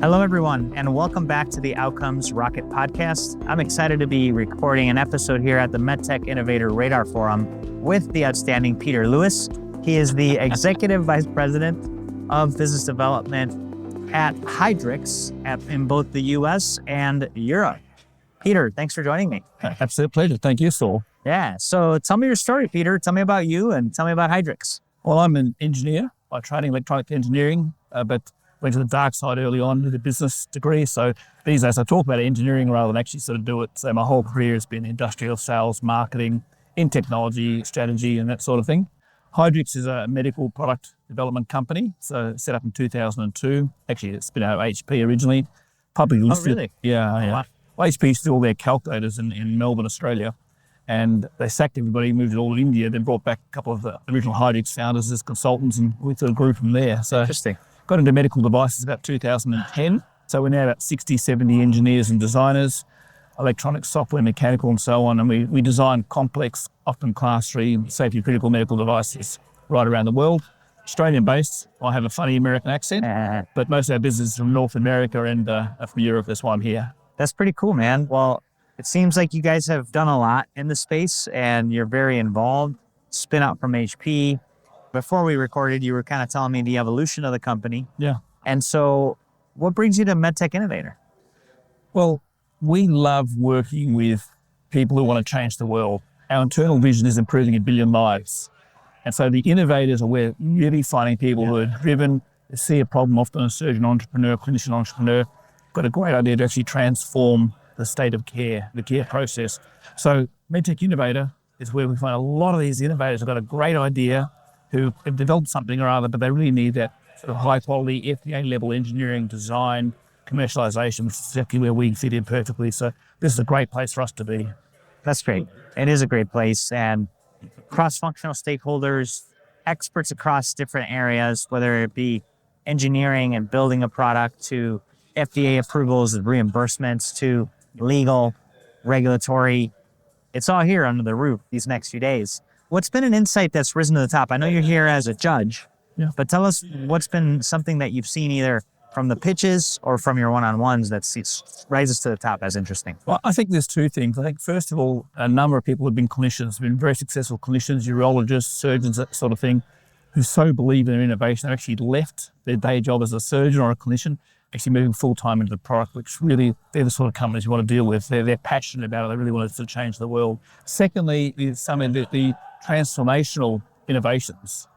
Hello, everyone, and welcome back to the Outcomes Rocket podcast. I'm excited to be recording an episode here at the MedTech Innovator Radar Forum with the outstanding Peter Lewis. He is the Executive Vice President of Business Development at Hydrix in both the US and Europe. Peter, thanks for joining me. Absolute pleasure. Thank you, Saul. Yeah, so tell me your story, Peter. Tell me about you and tell me about Hydrix. Well, I'm an engineer by training, electronic engineering, but went to the dark side early on with a business degree. So these days I talk about engineering rather than actually sort of do it. So my whole career has been industrial sales, marketing, in technology, strategy, and that sort of thing. Hydrix is a medical product development company. So set up in 2002. Actually, it's been out of HP originally. Publicly listed. Oh, really? Yeah. Oh, wow. Well, HP used to do all their calculators in Melbourne, Australia. And they sacked everybody, moved it all to India, then brought back a couple of the original Hydrix founders as consultants, and we sort of grew from there. So Interesting. got into medical devices about 2010. So we're now about 60, 70 engineers and designers, electronics, software, mechanical, and so on. And we design complex, often class 3 safety critical medical devices right around the world. Australian-based. I have a funny American accent, but most of our business is from North America and from Europe. That's why I'm here. That's pretty cool, man. Well, it seems like you guys have done a lot in the space and you're very involved. Spin out from HP. Before we recorded, you were kind of telling me the evolution of the company. Yeah. And so what brings you to MedTech Innovator? Well, we love working with people who want to change the world. Our internal vision is improving 1 billion lives. And so the innovators are we're really finding people who are driven, to see a problem, often a surgeon entrepreneur, clinician entrepreneur, got a great idea to actually transform the state of care, the care process. So MedTech Innovator is where we find a lot of these innovators have got a great idea, who have developed something or other, but they really need that sort of high quality FDA level engineering, design, commercialization, which is exactly where we fit in perfectly. So this is a great place for us to be. That's great. It is a great place, and cross-functional stakeholders, experts across different areas, whether it be engineering and building a product to FDA approvals and reimbursements to legal, regulatory. It's all here under the roof these next few days. What's been an insight that's risen to the top? I know you're here as a judge, but tell us what's been something that you've seen either from the pitches or from your one-on-ones that rises to the top as interesting. Well, I think there's two things. I think, first of all, a number of people have been clinicians, have been very successful clinicians, urologists, surgeons, that sort of thing, who so believe in their innovation, they've actually left their day job as a surgeon or a clinician, actually moving full-time into the product, which really, they're the sort of companies you want to deal with. They're passionate about it. They really want to change the world. Secondly, is some of the transformational innovations.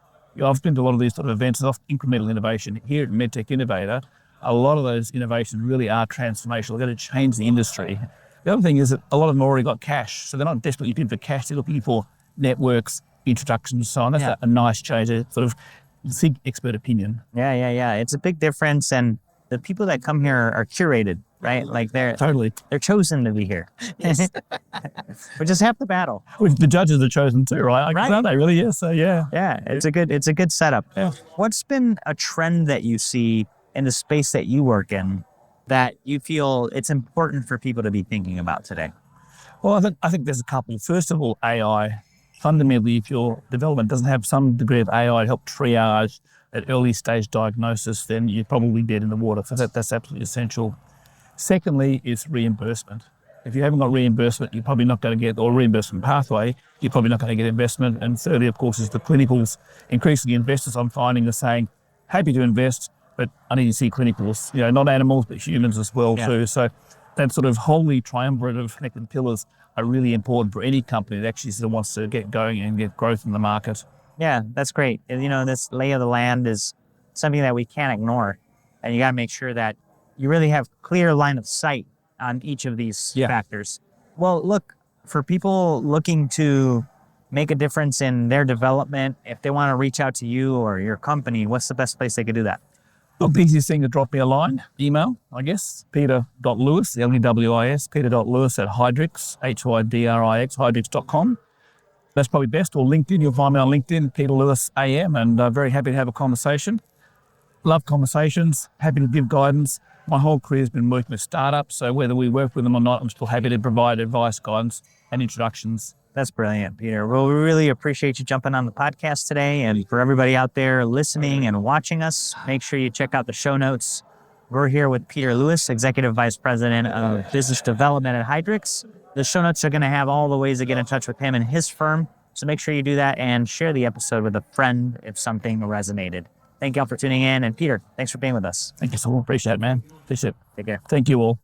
I've been to a lot of these sort of events, of incremental innovation. Here at MedTech Innovator, a lot of those innovations really are transformational. They're going to change the industry. The other thing is that a lot of them already got cash, so they're not desperately looking for cash. They're looking for networks, introductions, and so on. That's a nice change, a sort of seek expert opinion. Yeah. It's a big difference, and the people that come here are curated, right? Like they're chosen to be here. Yes. Which is half the battle. Which the judges are chosen too, right? Aren't they really? Yes. So yeah. Yeah, it's a good setup. Yeah. What's been a trend that you see in the space that you work in that you feel it's important for people to be thinking about today? Well, I think there's a couple. First of all, AI. Fundamentally, if your development doesn't have some degree of AI to help triage at early stage diagnosis, then you're probably dead in the water. So that's absolutely essential. Secondly is reimbursement. If you haven't got reimbursement, you're probably not going to get, or reimbursement pathway, you're probably not going to get investment. And thirdly, of course, is the clinicals. Increasingly, investors I'm finding are saying, happy to invest, but I need to see clinicals, not animals, but humans as well too. So that sort of holy triumvirate of connected pillars are really important for any company that actually sort of wants to get going and get growth in the market. Yeah, that's great. This lay of the land is something that we can't ignore. And you got to make sure that you really have clear line of sight on each of these factors. Well, look, for people looking to make a difference in their development, if they want to reach out to you or your company, what's the best place they could do that? Well, the easiest thing to drop me a line, email, I guess, peter.lewis, L-E-W-I-S, peter.lewis at Hydrix, H-Y-D-R-I-X, hydrix.com. That's probably best. Or LinkedIn, you'll find me on LinkedIn, Peter Lewis AM, and very happy to have a conversation. Love conversations, happy to give guidance. My whole career has been working with startups, so whether we work with them or not, I'm still happy to provide advice, guidance, and introductions. That's brilliant, Peter. Well, we really appreciate you jumping on the podcast today. And for everybody out there listening and watching us, make sure you check out the show notes. We're here with Peter Lewis, Executive Vice President of Business Development at Hydrix. The show notes are going to have all the ways to get in touch with him and his firm. So make sure you do that and share the episode with a friend if something resonated. Thank y'all for tuning in. And Peter, thanks for being with us. Thank you so much. Appreciate it, man. Appreciate it. Take care. Thank you all.